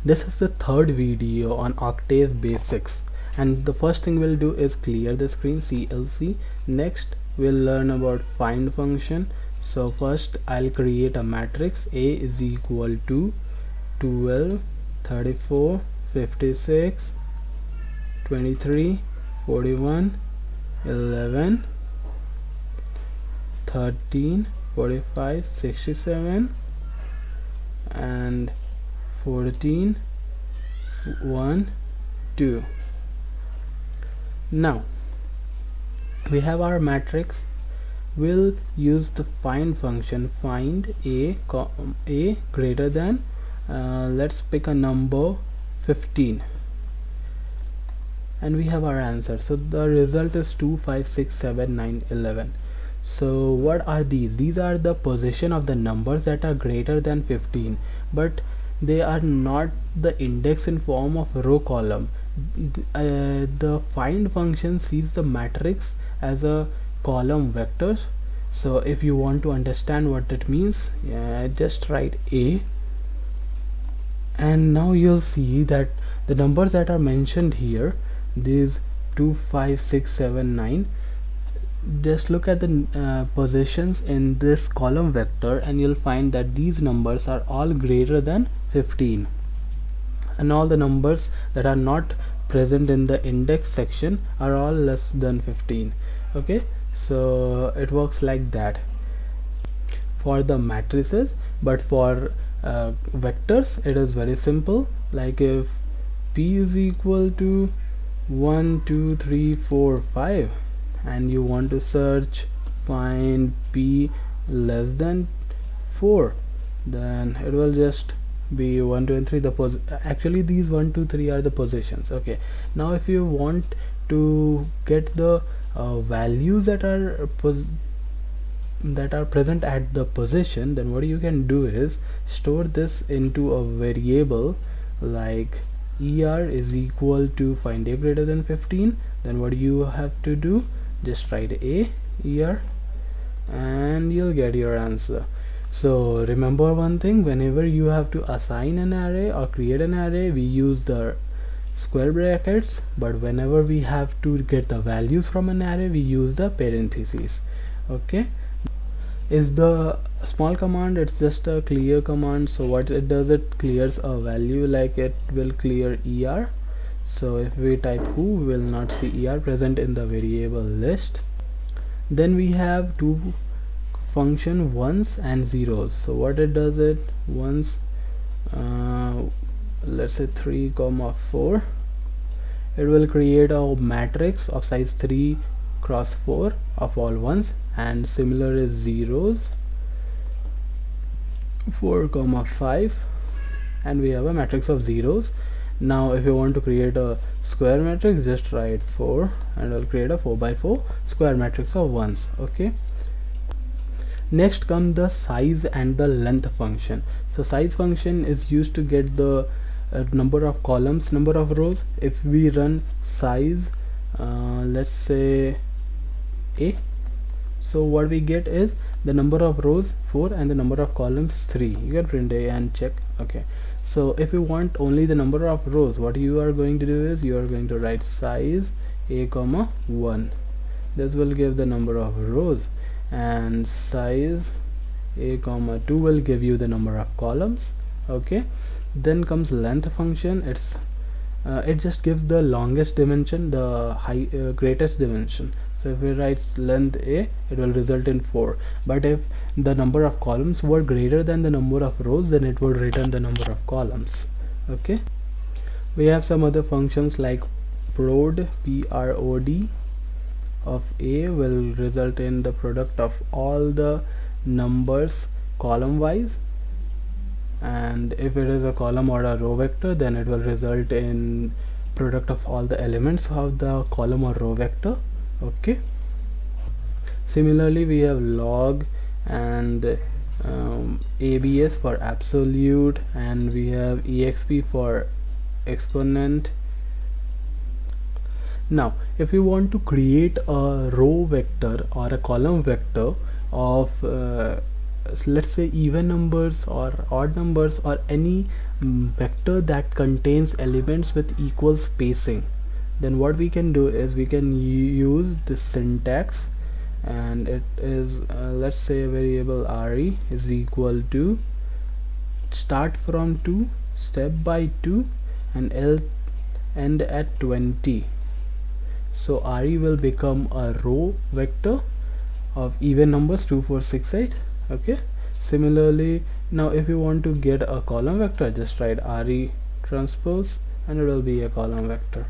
This is the third video on Octave Basics, and the first thing we'll do is clear the screen, CLC. Next we'll learn about find function. So first I'll create a matrix. A is equal to 12, 34, 56, 23, 41, 11, 13, 45, 67 and 14, 1, 2. Now we have our matrix. We'll use the find function. Find a greater than let's pick a number 15, and we have our answer. So the result is 2, 5, 6, 7, 9, 11. So what are these? These are the position of the numbers that are greater than 15, but they are not the index in form of row column. The find function sees the matrix as a column vector. So if you want to understand what it means, just write A, and now you'll see that the numbers that are mentioned here, these 2, 5, 6, 7, 9, just look at the positions in this column vector and you'll find that these numbers are all greater than 15, and all the numbers that are not present in the index section are all less than 15. Okay, so it works like that for the matrices, but for vectors it is very simple. Like if P is equal to 1, 2, 3, 4, 5 and you want to search find P less than 4, then it will just be 1, 2 and 3. Actually these 1, 2, 3 are the positions. Okay, now if you want to get the values that are present at the position, then what you can do is store this into a variable like er is equal to find a greater than 15. Then what you have to do, just write a er and you'll get your answer. So remember one thing, whenever you have to assign an array or create an array, we use the square brackets, but whenever we have to get the values from an array, we use the parentheses. Okay, is the small command, it's just a clear command. So what it does, it clears a value, like it will clear er. So if we type who, we will not see er present in the variable list. Then we have two function ones and zeros. So what it does, it ones, let's say 3, 4, it will create a matrix of size 3 cross 4 of all ones, and similar is zeros 4, 5, and we have a matrix of zeros. Now if you want to create a square matrix, just write 4 and it will create a 4 by 4 square matrix of ones. Okay, next come the size and the length function. So size function is used to get the number of columns, number of rows. If we run size, let's say a, so what we get is the number of rows 4 and the number of columns 3. You can print a and check. Okay, so if you want only the number of rows, what you are going to do is you are going to write size a comma 1. This will give the number of rows, and size a comma 2 will give you the number of columns. Okay, then comes length function. It just gives the longest dimension, the greatest dimension. So if we write length a, it will result in 4, but if the number of columns were greater than the number of rows, then it would return the number of columns. Okay, we have some other functions like prod, prod of a will result in the product of all the numbers column wise, and if it is a column or a row vector, then it will result in product of all the elements of the column or row vector. Okay, similarly we have log and abs for absolute, and we have exp for exponent. Now if you want to create a row vector or a column vector of let's say even numbers or odd numbers or any vector that contains elements with equal spacing, then what we can do is we can use the syntax, and it is let's say a variable re is equal to start from 2, step by 2, and end at 20. So re will become a row vector of even numbers 2 4 6 8. Okay, similarly, now if you want to get a column vector, just write re transpose and it will be a column vector.